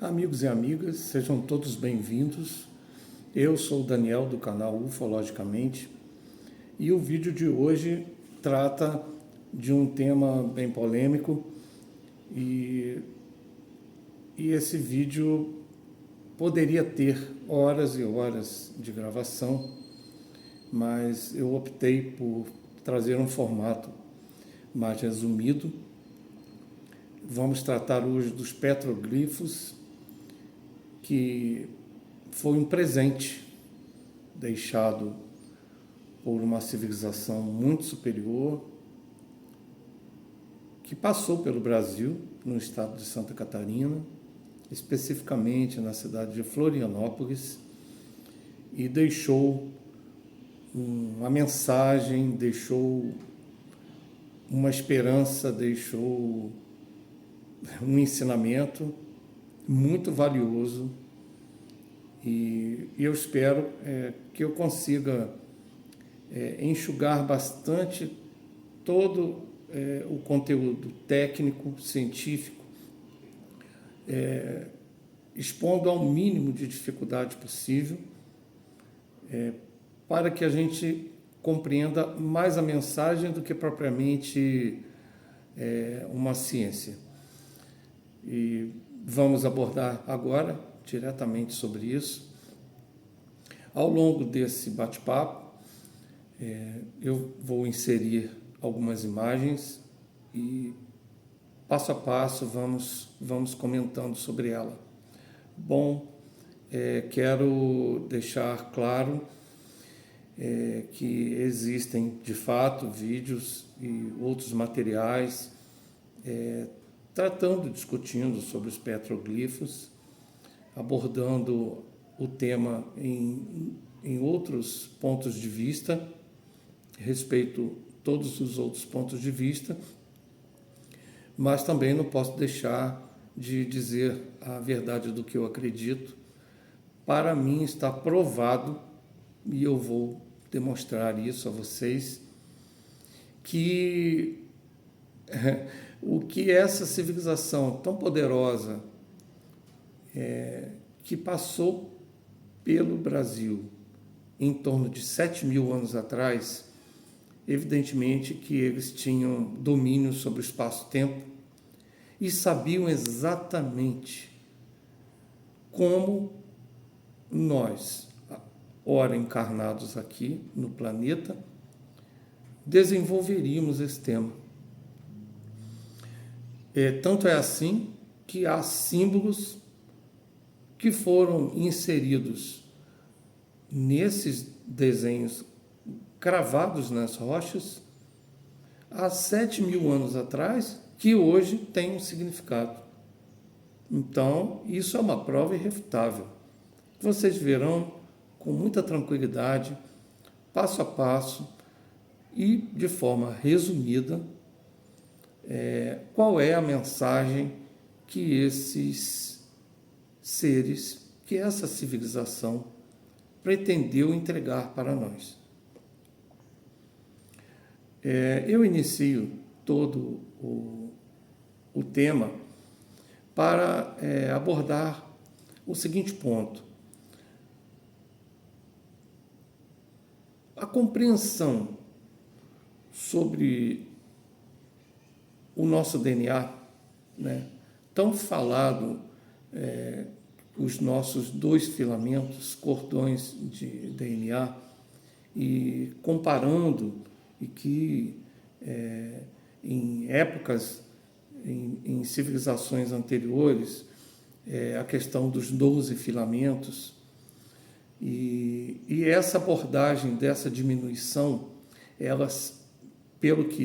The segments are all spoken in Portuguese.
Amigos e amigas, sejam todos bem-vindos. Eu sou o Daniel do canal Ufologicamente e o vídeo de hoje trata de um tema bem polêmico e esse vídeo poderia ter horas e horas de gravação, mas eu optei por trazer um formato mais resumido. Vamos tratar hoje dos petroglifos, que foi um presente deixado por uma civilização muito superior, que passou pelo Brasil, no estado de Santa Catarina, especificamente na cidade de Florianópolis, e deixou uma mensagem, deixou uma esperança, deixou um ensinamento muito valioso, e eu espero que eu consiga enxugar bastante todo o conteúdo técnico, científico, expondo ao mínimo de dificuldade possível, para que a gente compreenda mais a mensagem do que propriamente uma ciência. E vamos abordar agora diretamente sobre isso. Ao longo desse bate-papo, eu vou inserir algumas imagens e passo a passo vamos comentando sobre ela. Bom, quero deixar claro que existem de fato vídeos e outros materiais discutindo sobre os petroglifos, abordando o tema em outros pontos de vista, respeito todos os outros pontos de vista, mas também não posso deixar de dizer a verdade do que eu acredito. Para mim está provado, e eu vou demonstrar isso a vocês, que o que essa civilização tão poderosa que passou pelo Brasil em torno de 7.000 anos atrás, evidentemente que eles tinham domínio sobre o espaço-tempo e sabiam exatamente como nós, ora encarnados aqui no planeta, desenvolveríamos esse tema. Tanto é assim que há símbolos que foram inseridos nesses desenhos cravados nas rochas há 7.000 anos atrás, que hoje têm um significado. Então, isso é uma prova irrefutável. Vocês verão com muita tranquilidade, passo a passo e de forma resumida, qual é a mensagem que esses seres, que essa civilização pretendeu entregar para nós. Eu inicio todo o tema para abordar o seguinte ponto. A compreensão sobre o nosso DNA, tão falado, os nossos 2 filamentos, cordões de DNA, e comparando, e que em épocas, em civilizações anteriores, a questão dos 12 filamentos, e essa abordagem dessa diminuição, elas, pelo que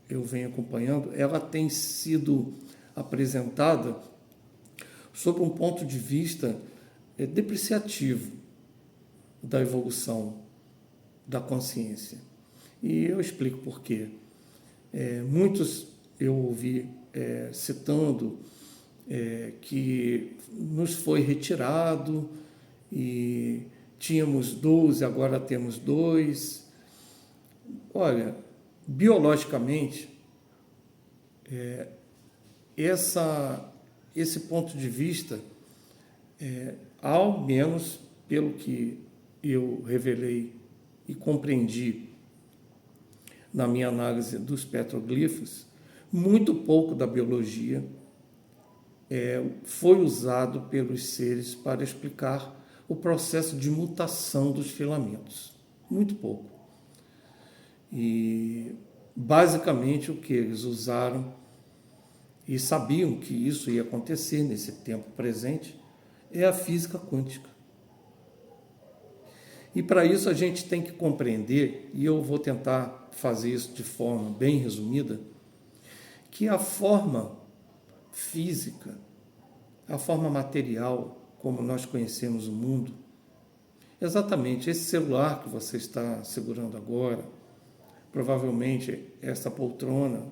eu venho acompanhando, ela tem sido apresentada sob um ponto de vista depreciativo da evolução da consciência. E eu explico por quê. Muitos eu ouvi citando que nos foi retirado e tínhamos 12, agora temos 2. Olha, biologicamente, esse ponto de vista, ao menos pelo que eu revelei e compreendi na minha análise dos petroglifos, muito pouco da biologia foi usado pelos seres para explicar o processo de mutação dos filamentos. Muito pouco. E, basicamente, o que eles usaram, e sabiam que isso ia acontecer nesse tempo presente, é a física quântica. E, para isso, a gente tem que compreender, e eu vou tentar fazer isso de forma bem resumida, que a forma física, a forma material, como nós conhecemos o mundo, exatamente esse celular que você está segurando agora, provavelmente essa poltrona,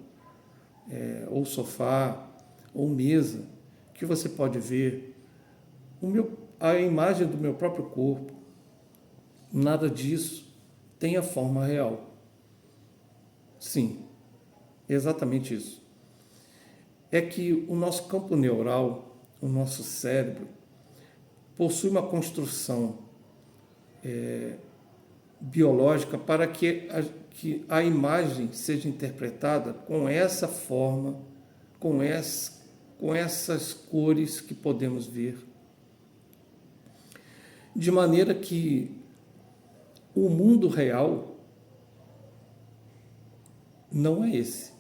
ou sofá, ou mesa, que você pode ver, a imagem do meu próprio corpo, nada disso tem a forma real. Sim, exatamente isso. É que o nosso campo neural, o nosso cérebro, possui uma construção biológica para que a imagem seja interpretada com essa forma, com essas cores que podemos ver. De maneira que o mundo real não é esse.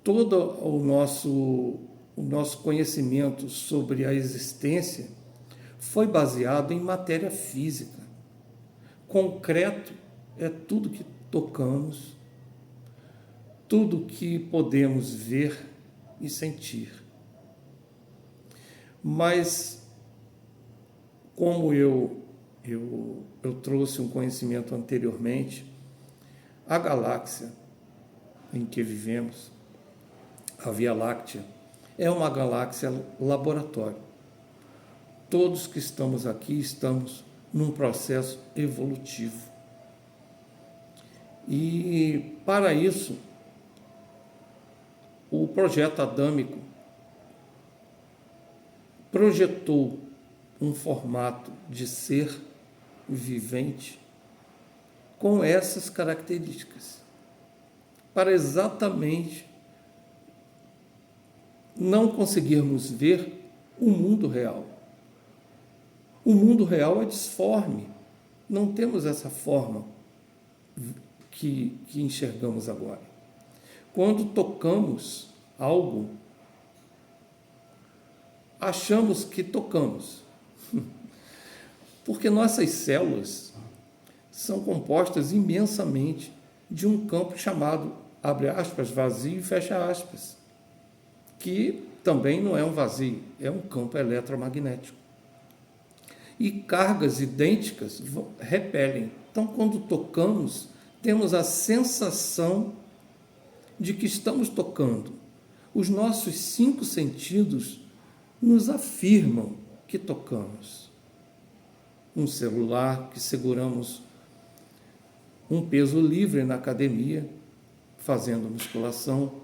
Todo o nosso conhecimento sobre a existência foi baseado em matéria física. Concreto é tudo que tocamos, tudo que podemos ver e sentir. Mas, como eu trouxe um conhecimento anteriormente, a galáxia em que vivemos, a Via Láctea, é uma galáxia laboratório. Todos que estamos aqui estamos num processo evolutivo. E, para isso, o projeto adâmico projetou um formato de ser vivente com essas características, para exatamente não conseguirmos ver o mundo real. O mundo real é disforme, não temos essa forma que enxergamos agora. Quando tocamos algo, achamos que tocamos, porque nossas células são compostas imensamente de um campo chamado, abre aspas, vazio e fecha aspas, que também não é um vazio, é um campo eletromagnético. E cargas idênticas repelem. Então, quando tocamos, temos a sensação de que estamos tocando. Os nossos 5 sentidos nos afirmam que tocamos. Um celular que seguramos um peso livre na academia, fazendo musculação,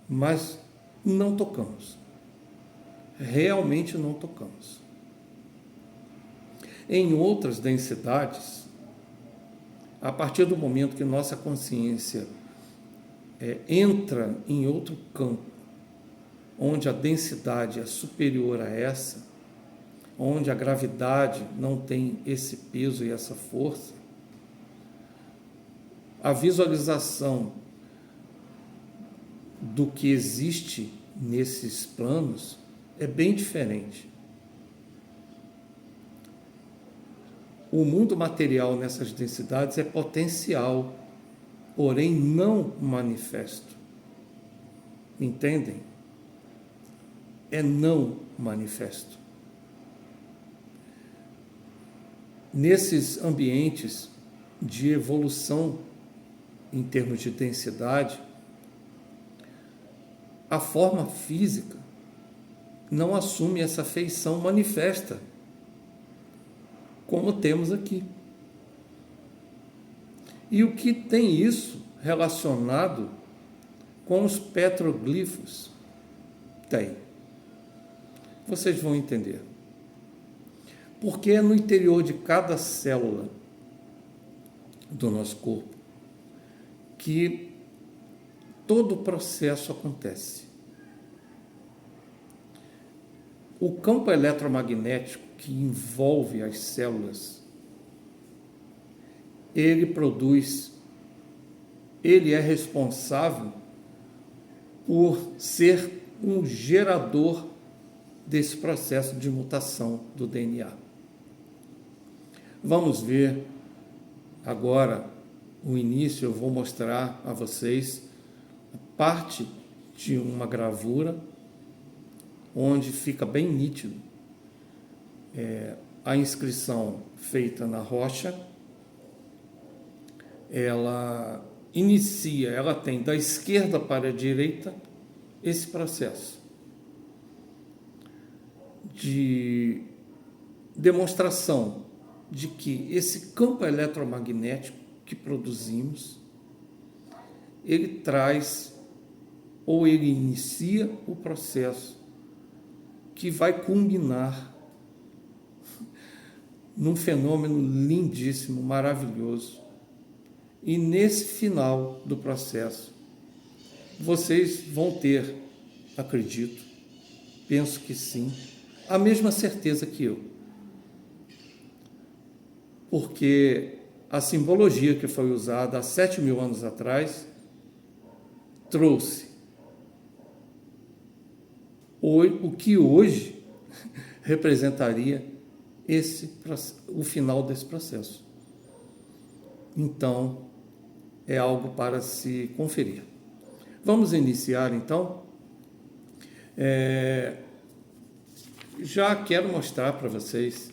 mas não tocamos. Realmente não tocamos. Em outras densidades, a partir do momento que nossa consciência entra em outro campo, onde a densidade é superior a essa, onde a gravidade não tem esse peso e essa força, a visualização do que existe nesses planos é bem diferente. O mundo material nessas densidades é potencial, porém não manifesto. Entendem? É não manifesto. Nesses ambientes de evolução em termos de densidade, a forma física não assume essa feição manifesta, como temos aqui. E o que tem isso relacionado com os petroglifos? Tem. Vocês vão entender. Porque é no interior de cada célula do nosso corpo que todo o processo acontece. O campo eletromagnético que envolve as células, ele é responsável por ser um gerador desse processo de mutação do DNA. Vamos ver agora o início. Eu vou mostrar a vocês parte de uma gravura onde fica bem nítido a inscrição feita na rocha. Ela tem da esquerda para a direita esse processo de demonstração de que esse campo eletromagnético que produzimos, ele traz ou ele inicia o processo que vai culminar num fenômeno lindíssimo, maravilhoso. E nesse final do processo, vocês vão ter, acredito, penso que sim, a mesma certeza que eu. Porque a simbologia que foi usada há 7.000 anos atrás trouxe o que hoje representaria o final desse processo. Então, é algo para se conferir. Vamos iniciar, então. Já quero mostrar para vocês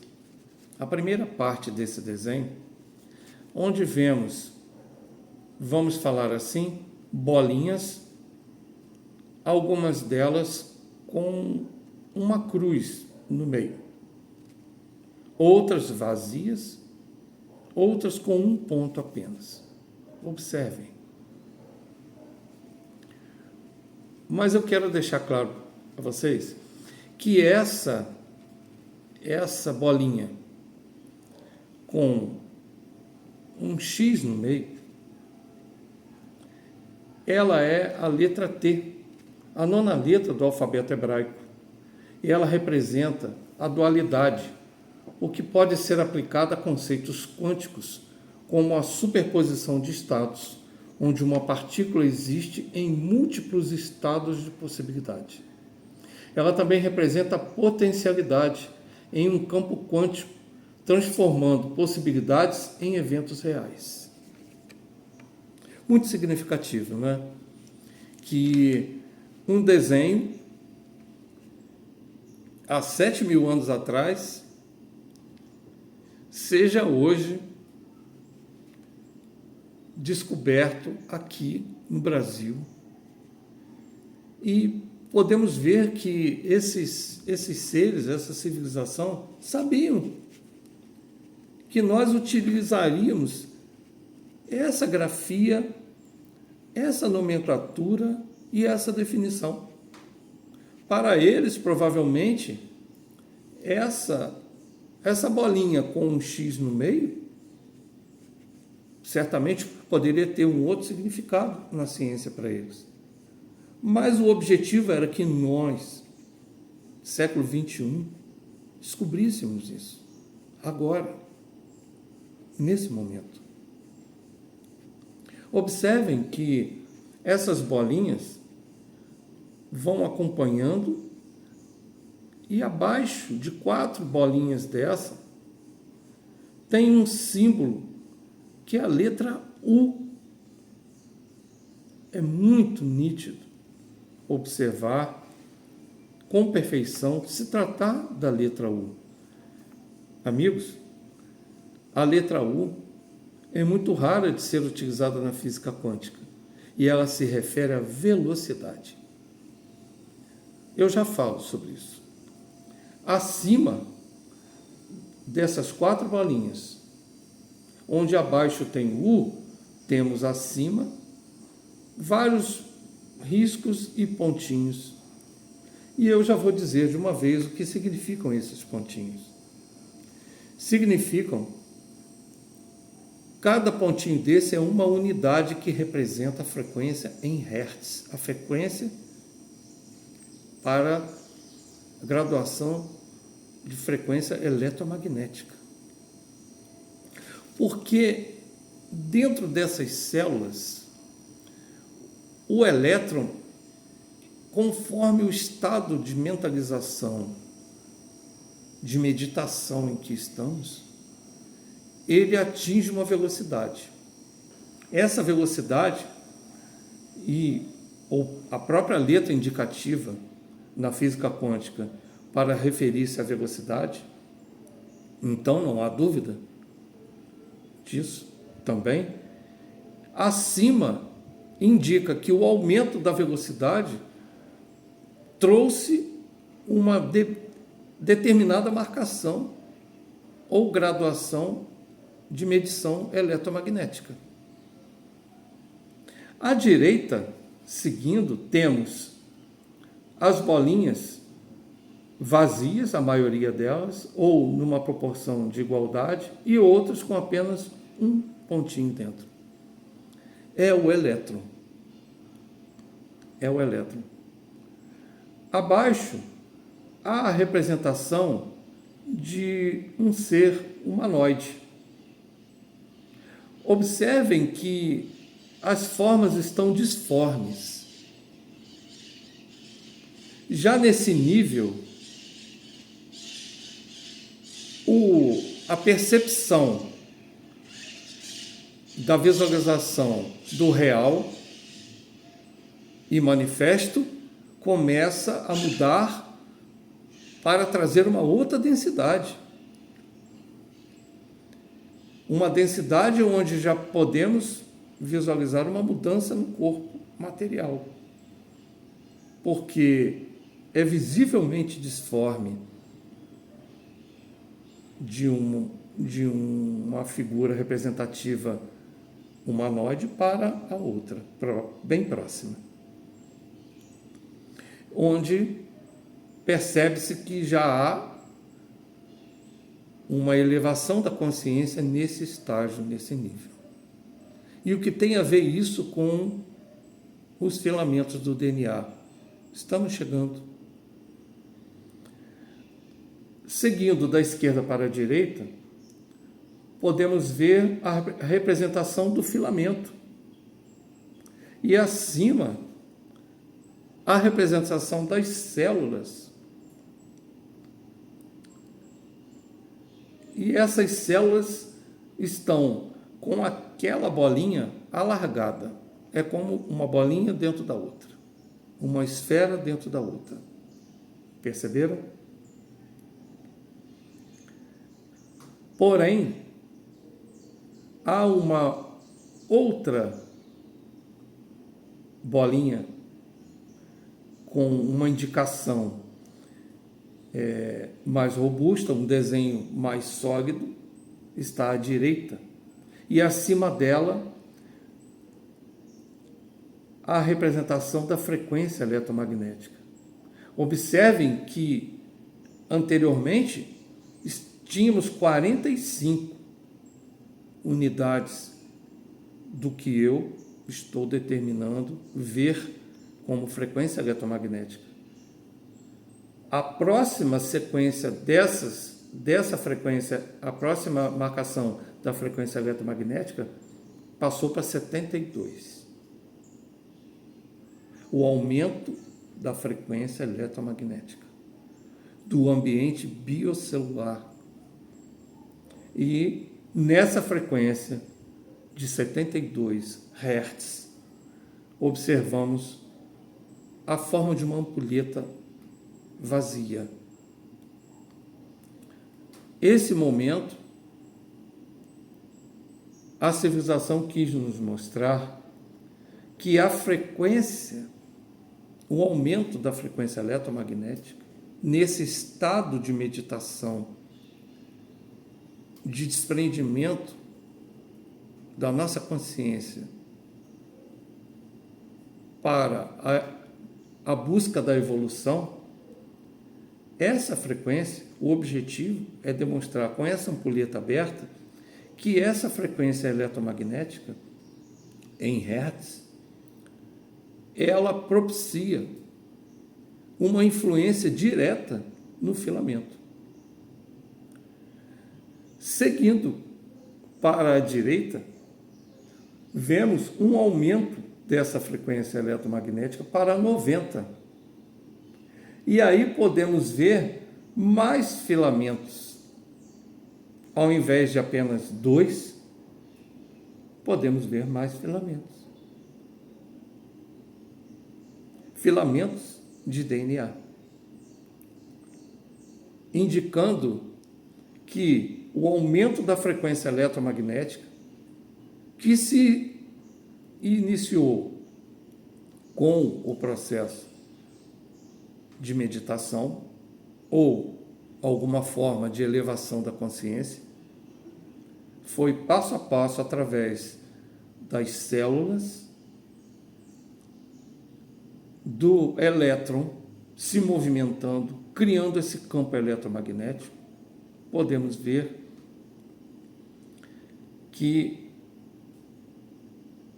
a primeira parte desse desenho, onde vamos falar assim, bolinhas, algumas delas com uma cruz no meio, outras vazias, outras com um ponto apenas. Observem. Mas eu quero deixar claro a vocês que essa bolinha com um X no meio, ela é a letra T, a 9ª letra do alfabeto hebraico, e ela representa a dualidade, o que pode ser aplicado a conceitos quânticos, como a superposição de estados, onde uma partícula existe em múltiplos estados de possibilidade. Ela também representa a potencialidade em um campo quântico, transformando possibilidades em eventos reais. Muito significativo, não é? Que um desenho, há 7.000 anos atrás, seja hoje descoberto aqui no Brasil. E podemos ver que esses seres, essa civilização, sabiam que nós utilizaríamos essa grafia, essa nomenclatura e essa definição. Para eles, provavelmente, essa bolinha com um X no meio, certamente poderia ter um outro significado na ciência para eles. Mas o objetivo era que nós, século XXI, descobríssemos isso. Agora, nesse momento. Observem que essas bolinhas vão acompanhando e abaixo de 4 bolinhas dessa tem um símbolo que é a letra U. É muito nítido observar com perfeição se tratar da letra U. Amigos, a letra U é muito rara de ser utilizada na física quântica e ela se refere à velocidade. Eu já falo sobre isso. Acima dessas 4 bolinhas, onde abaixo tem U, temos acima vários riscos e pontinhos. E eu já vou dizer de uma vez o que significam esses pontinhos. Significam, cada pontinho desse é uma unidade que representa a frequência em Hertz, a frequência para a graduação de frequência eletromagnética. Porque dentro dessas células, o elétron, conforme o estado de mentalização, de meditação em que estamos, ele atinge uma velocidade. Essa velocidade, ou a própria letra indicativa na física quântica para referir-se à velocidade, então não há dúvida disso também, acima indica que o aumento da velocidade trouxe uma determinada marcação ou graduação de medição eletromagnética. À direita, seguindo, temos as bolinhas vazias, a maioria delas, ou numa proporção de igualdade, e outras com apenas um pontinho dentro. É o elétron. É o elétron. Abaixo, há a representação de um ser humanoide. Observem que as formas estão disformes. Já nesse nível, a percepção da visualização do real e manifesto começa a mudar para trazer uma outra densidade. Uma densidade onde já podemos visualizar uma mudança no corpo material, porque é visivelmente disforme de uma figura representativa humanoide para a outra, bem próxima, onde percebe-se que já há uma elevação da consciência nesse estágio, nesse nível. E o que tem a ver isso com os filamentos do DNA? Estamos chegando. Seguindo da esquerda para a direita, podemos ver a representação do filamento. E acima, a representação das células. E essas células estão com aquela bolinha alargada. É como uma bolinha dentro da outra. Uma esfera dentro da outra. Perceberam? Porém, há uma outra bolinha com uma indicação mais robusta, um desenho mais sólido, está à direita. E acima dela, a representação da frequência eletromagnética. Observem que, anteriormente, tínhamos 45 unidades do que eu estou determinando ver como frequência eletromagnética. A próxima sequência dessa frequência, a próxima marcação da frequência eletromagnética passou para 72. O aumento da frequência eletromagnética do ambiente biocelular. E nessa frequência de 72 Hz, observamos a forma de uma ampulheta vazia. Esse momento, a civilização quis nos mostrar que a frequência, o aumento da frequência eletromagnética, nesse estado de meditação, de desprendimento da nossa consciência para a busca da evolução, essa frequência, o objetivo é demonstrar com essa ampulheta aberta que essa frequência eletromagnética em Hertz, ela propicia uma influência direta no filamento. Seguindo para a direita, vemos um aumento dessa frequência eletromagnética para 90. E aí podemos ver mais filamentos. Ao invés de apenas 2, podemos ver mais filamentos. Filamentos de DNA. Indicando que o aumento da frequência eletromagnética, que se iniciou com o processo de meditação ou alguma forma de elevação da consciência, foi passo a passo através das células do elétron se movimentando, criando esse campo eletromagnético. Podemos ver que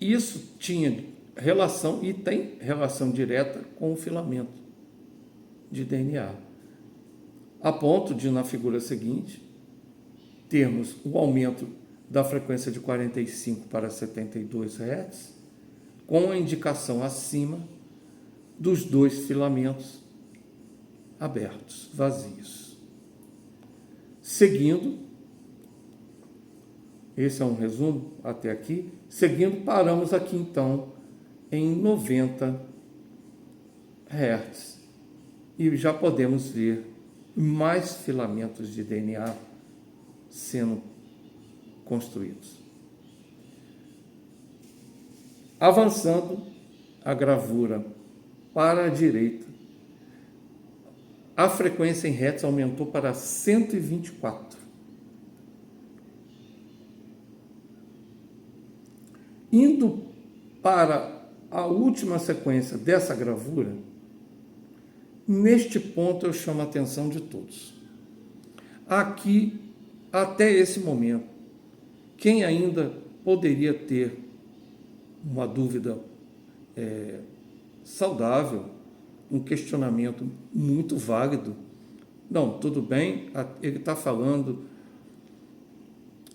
isso tinha relação e tem relação direta com o filamento de DNA, a ponto de, na figura seguinte, termos o aumento da frequência de 45 para 72 Hz, com a indicação acima dos 2 filamentos abertos, vazios. Seguindo, esse é um resumo até aqui. Seguindo, paramos aqui então em 90 Hz e já podemos ver mais filamentos de DNA sendo construídos. Avançando a gravura para a direita, a frequência em Hertz aumentou para 124. Indo para a última sequência dessa gravura, neste ponto eu chamo a atenção de todos. Aqui, até esse momento, quem ainda poderia ter uma dúvida saudável, um questionamento muito válido, não, tudo bem, ele está falando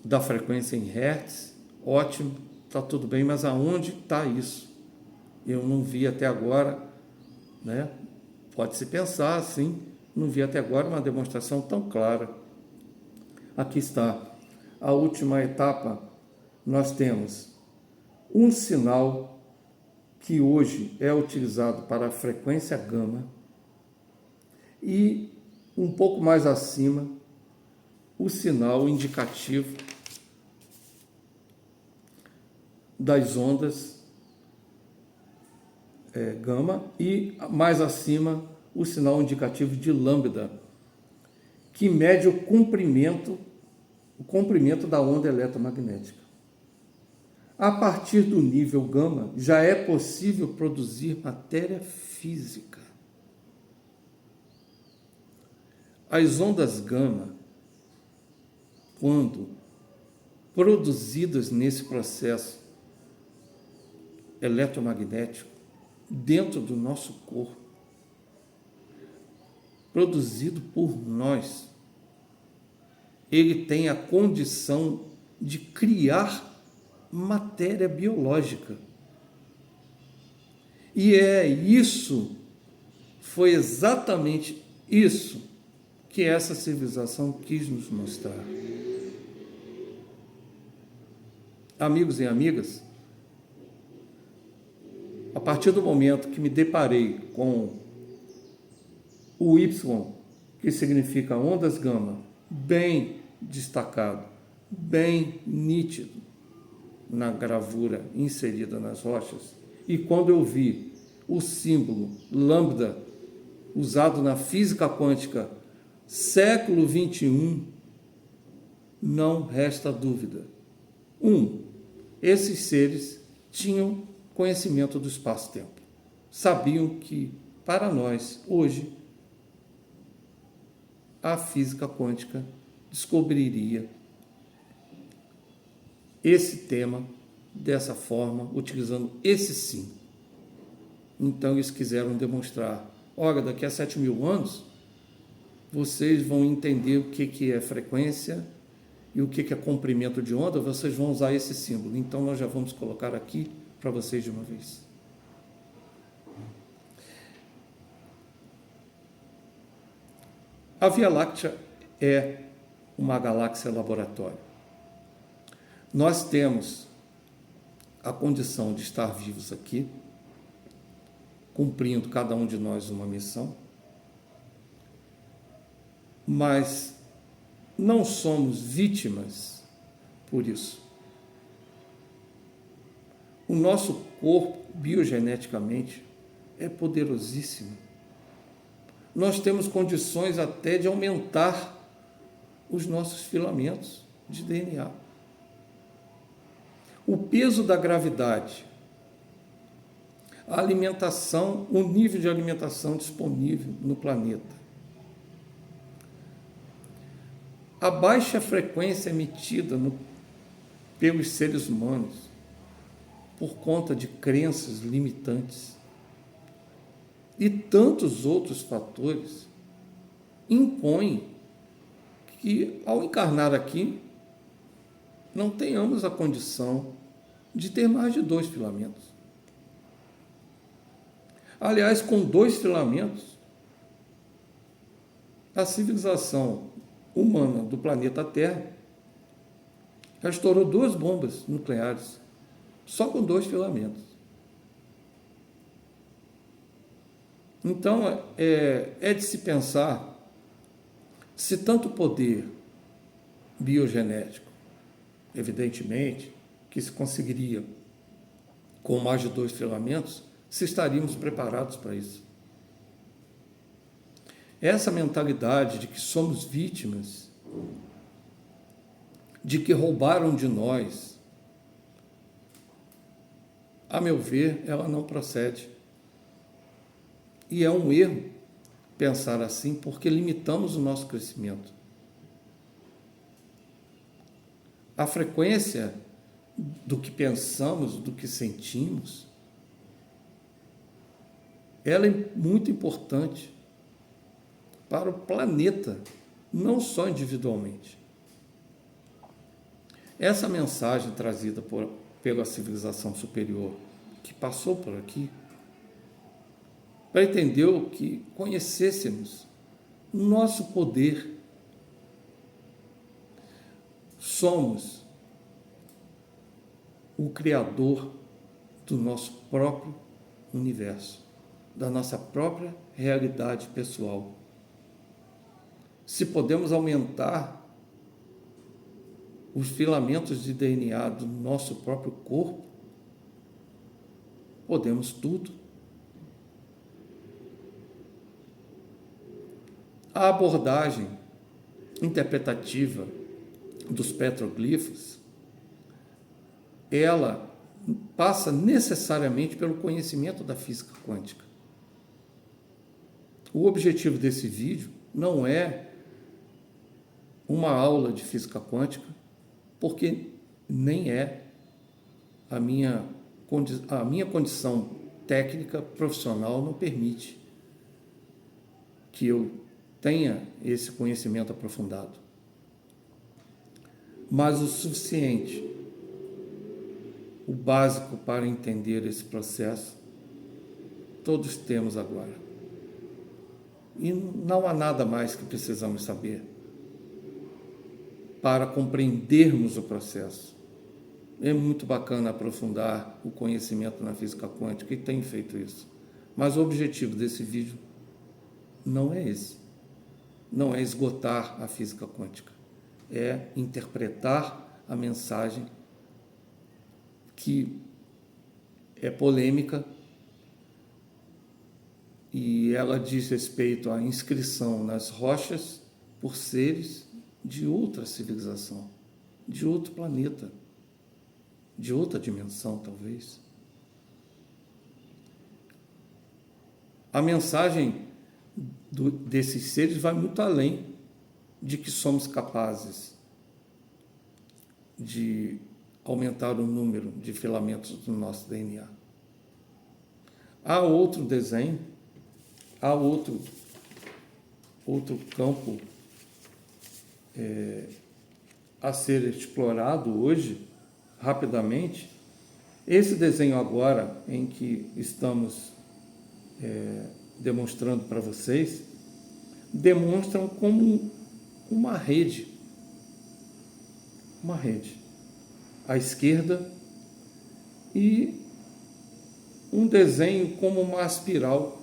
da frequência em Hertz, ótimo, está tudo bem, mas aonde está isso? Eu não vi até agora, né? Pode-se pensar assim, não vi até agora uma demonstração tão clara. Aqui está, a última etapa, nós temos um sinal que hoje é utilizado para a frequência gama e um pouco mais acima, o sinal indicativo das ondas gama e mais acima o sinal indicativo de lambda, que mede o comprimento da onda eletromagnética. A partir do nível gama, já é possível produzir matéria física. As ondas gama, quando produzidas nesse processo eletromagnético, dentro do nosso corpo, produzido por nós, ele tem a condição de criar matéria biológica. E foi exatamente isso que essa civilização quis nos mostrar. Amigos e amigas, a partir do momento que me deparei com o Y, que significa ondas gama, bem destacado, bem nítido na gravura inserida nas rochas, e quando eu vi o símbolo lambda usado na física quântica século XXI, não resta dúvida. Esses seres tinham conhecimento do espaço-tempo. Sabiam que, para nós, hoje, a física quântica descobriria esse tema dessa forma, utilizando esse símbolo. Então eles quiseram demonstrar, olha, daqui a 7.000 anos, vocês vão entender o que é frequência e o que é comprimento de onda, vocês vão usar esse símbolo. Então nós já vamos colocar aqui para vocês de uma vez. A Via Láctea é uma galáxia laboratório. Nós temos a condição de estar vivos aqui, cumprindo cada um de nós uma missão, mas não somos vítimas por isso. O nosso corpo, biogeneticamente, é poderosíssimo. Nós temos condições até de aumentar os nossos filamentos de DNA. O peso da gravidade, a alimentação, o nível de alimentação disponível no planeta, a baixa frequência emitida pelos seres humanos por conta de crenças limitantes e tantos outros fatores impõem que, ao encarnar aqui, não tenhamos a condição de ter mais de 2 filamentos. Aliás, com 2 filamentos, a civilização humana do planeta Terra já estourou 2 bombas nucleares, só com 2 filamentos. Então, é de se pensar se tanto poder biogenético, evidentemente, que se conseguiria com mais de 2 filamentos, se estaríamos preparados para isso. Essa mentalidade de que somos vítimas, de que roubaram de nós, a meu ver, ela não procede. E é um erro pensar assim, porque limitamos o nosso crescimento. A frequência do que pensamos, do que sentimos, ela é muito importante para o planeta, não só individualmente. Essa mensagem trazida pela civilização superior que passou por aqui, pretendeu que conhecêssemos o nosso poder. Somos o criador do nosso próprio universo, da nossa própria realidade pessoal. Se podemos aumentar os filamentos de DNA do nosso próprio corpo, podemos tudo. A abordagem interpretativa dos petroglifos, ela passa necessariamente pelo conhecimento da física quântica. O objetivo desse vídeo não é uma aula de física quântica, porque nem é a minha condição técnica profissional não permite que eu tenha esse conhecimento aprofundado. Mas o suficiente, o básico para entender esse processo, todos temos agora. E não há nada mais que precisamos saber para compreendermos o processo. É muito bacana aprofundar o conhecimento na física quântica e tem feito isso. Mas o objetivo desse vídeo não é esse. Não é esgotar a física quântica. É interpretar a mensagem que é polêmica e ela diz respeito à inscrição nas rochas por seres de outra civilização, de outro planeta, de outra dimensão, talvez. A mensagem desses seres vai muito além de que somos capazes de aumentar o número de filamentos do nosso DNA. Há outro desenho, há outro campo a ser explorado hoje, rapidamente. Esse desenho agora, em que estamos demonstrando para vocês, demonstram como uma rede. Uma rede. À esquerda, e um desenho como uma espiral,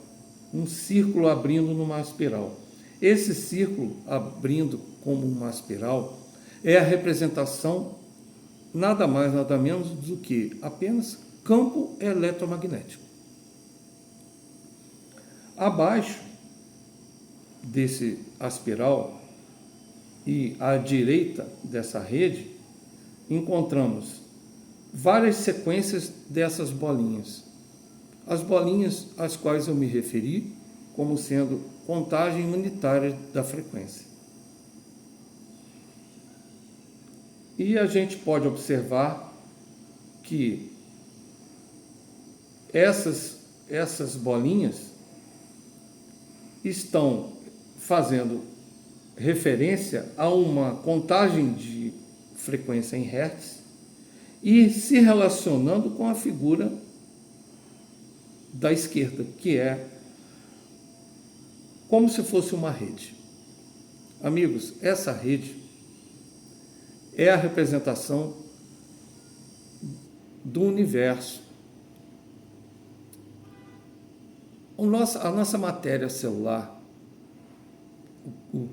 um círculo abrindo numa espiral. Esse círculo abrindo como uma espiral é a representação nada mais, nada menos do que apenas campo eletromagnético. Abaixo desse espiral e à direita dessa rede, encontramos várias sequências dessas bolinhas. As bolinhas às quais eu me referi como sendo contagem unitária da frequência. E a gente pode observar que essas bolinhas estão fazendo referência a uma contagem de frequência em hertz e se relacionando com a figura da esquerda, que é como se fosse uma rede. Amigos, essa rede é a representação do universo. A nossa matéria celular, o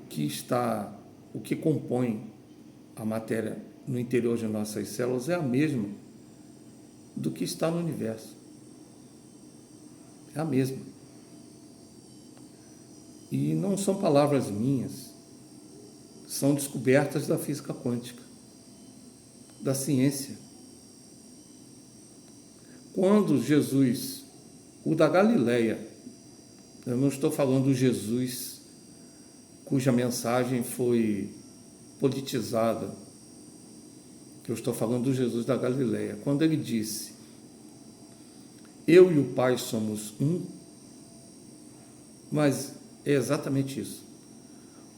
que compõe a matéria no interior de nossas células é a mesma do que está no universo. É a mesma. E não são palavras minhas, são descobertas da física quântica, da ciência. Quando Jesus, o da Galileia, eu não estou falando do Jesus cuja mensagem foi politizada, eu estou falando do Jesus da Galileia, quando ele disse: eu e o Pai somos um, mas é exatamente isso,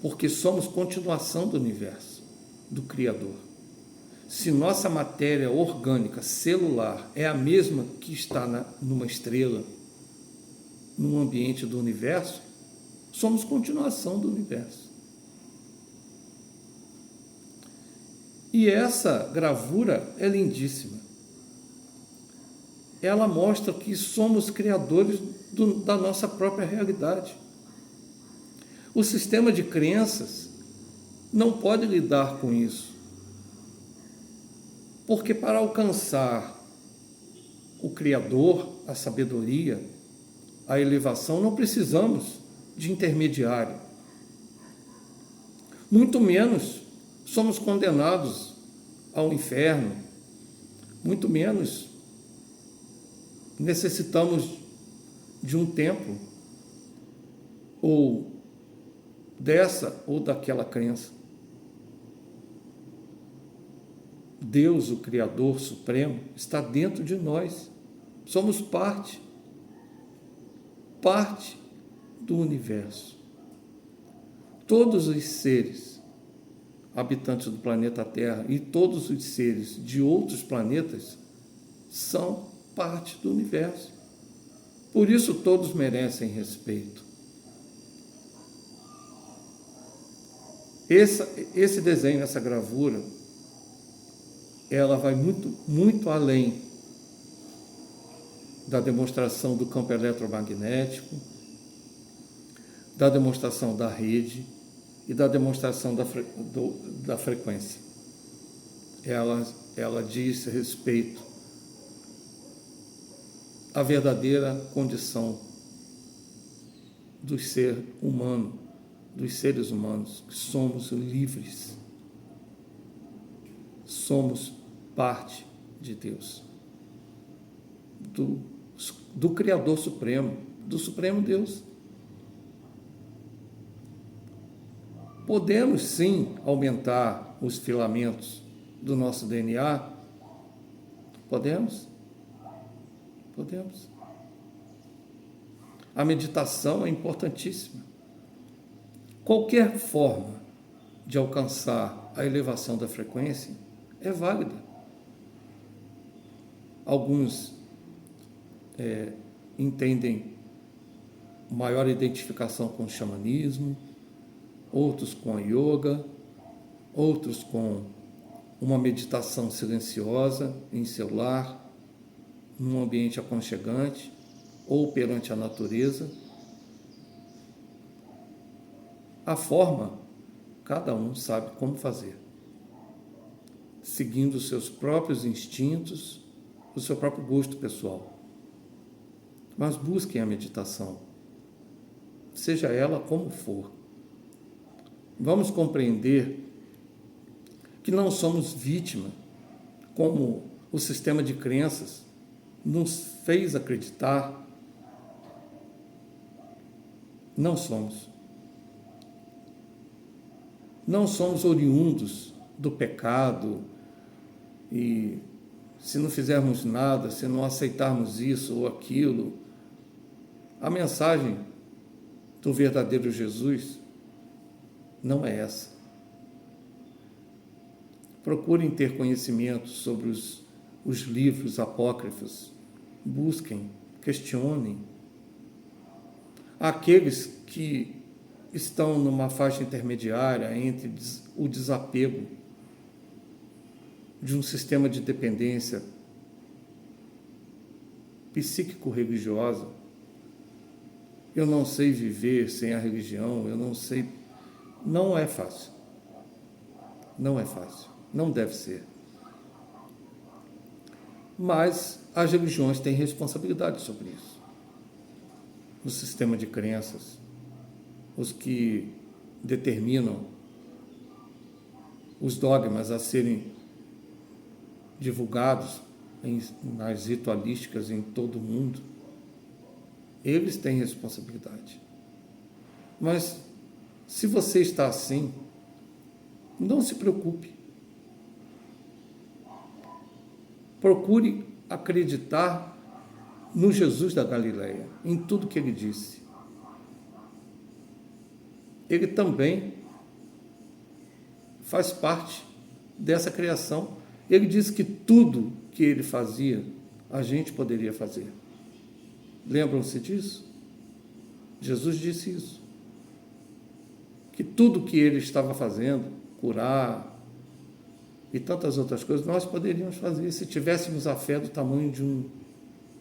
porque somos continuação do universo, do Criador. Se nossa matéria orgânica, celular, é a mesma que está numa estrela, num ambiente do universo, somos continuação do universo. E essa gravura é lindíssima. Ela mostra que somos criadores da nossa própria realidade. O sistema de crenças não pode lidar com isso, porque para alcançar o Criador, a sabedoria, a elevação, não precisamos de intermediário. Muito menos somos condenados ao inferno, muito menos necessitamos de um templo, ou dessa ou daquela crença. Deus, o Criador Supremo, está dentro de nós. Somos parte do universo. Todos os seres habitantes do planeta Terra e todos os seres de outros planetas são parte do universo. Por isso todos merecem respeito. Esse desenho, essa gravura, ela vai muito além da demonstração do campo eletromagnético, da demonstração da rede e da demonstração da frequência. Ela diz respeito à verdadeira condição do ser humano, dos seres humanos, que somos livres. Somos parte de Deus, do Criador Supremo, do Supremo Deus. Podemos sim aumentar os filamentos do nosso DNA? Podemos? Podemos. A meditação é importantíssima. Qualquer forma de alcançar a elevação da frequência é válida. Alguns entendem maior identificação com o xamanismo, outros com a yoga, outros com uma meditação silenciosa em seu lar, num ambiente aconchegante ou perante a natureza. A forma, cada um sabe como fazer, seguindo os seus próprios instintos, o seu próprio gosto pessoal. Mas busquem a meditação, seja ela como for. Vamos compreender que não somos vítima, como o sistema de crenças nos fez acreditar. Não somos. Não somos oriundos do pecado e se não fizermos nada, se não aceitarmos isso ou aquilo. A mensagem do verdadeiro Jesus não é essa. Procurem ter conhecimento sobre os livros apócrifos. Busquem, questionem. Aqueles que estão numa faixa intermediária entre o desapego de um sistema de dependência psíquico-religiosa. Eu não sei viver sem a religião, eu não sei. Não é fácil. Não é fácil. Não deve ser. Mas as religiões têm responsabilidade sobre isso. O sistema de crenças, os que determinam os dogmas a serem divulgados nas ritualísticas em todo o mundo, eles têm responsabilidade. Mas se você está assim, não se preocupe. Procure acreditar no Jesus da Galileia, em tudo que ele disse. Ele também faz parte dessa criação. Ele disse que tudo que ele fazia, a gente poderia fazer. Lembram-se disso? Jesus disse isso. Que tudo que ele estava fazendo, curar e tantas outras coisas, nós poderíamos fazer se tivéssemos a fé do tamanho de um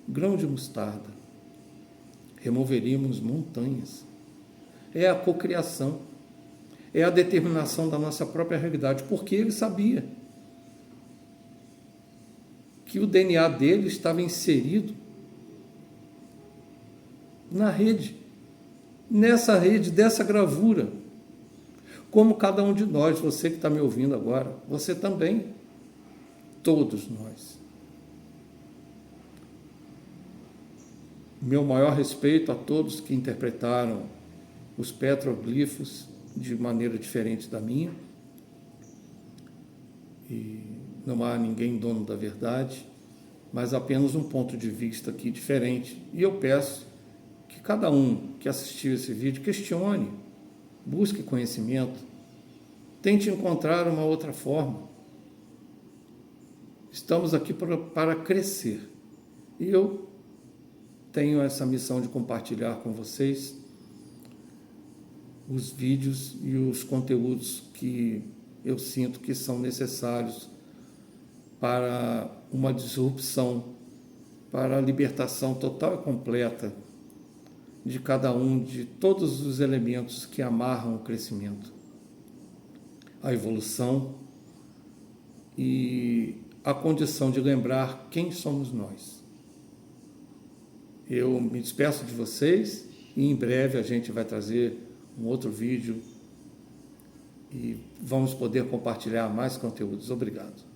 grão de mostarda. Removeríamos montanhas. É a cocriação. É a determinação da nossa própria realidade, porque ele sabia que o DNA dele estava inserido na rede, nessa rede, dessa gravura, como cada um de nós, você que está me ouvindo agora, você também, todos nós. Meu maior respeito a todos que interpretaram os petroglifos de maneira diferente da minha, e não há ninguém dono da verdade, mas apenas um ponto de vista aqui diferente. E eu peço que cada um que assistiu esse vídeo questione, busque conhecimento, tente encontrar uma outra forma. Estamos aqui para crescer. E eu tenho essa missão de compartilhar com vocês os vídeos e os conteúdos que eu sinto que são necessários para uma disrupção, para a libertação total e completa de cada um, de todos os elementos que amarram o crescimento, a evolução e a condição de lembrar quem somos nós. Eu me despeço de vocês e em breve a gente vai trazer um outro vídeo e vamos poder compartilhar mais conteúdos. Obrigado.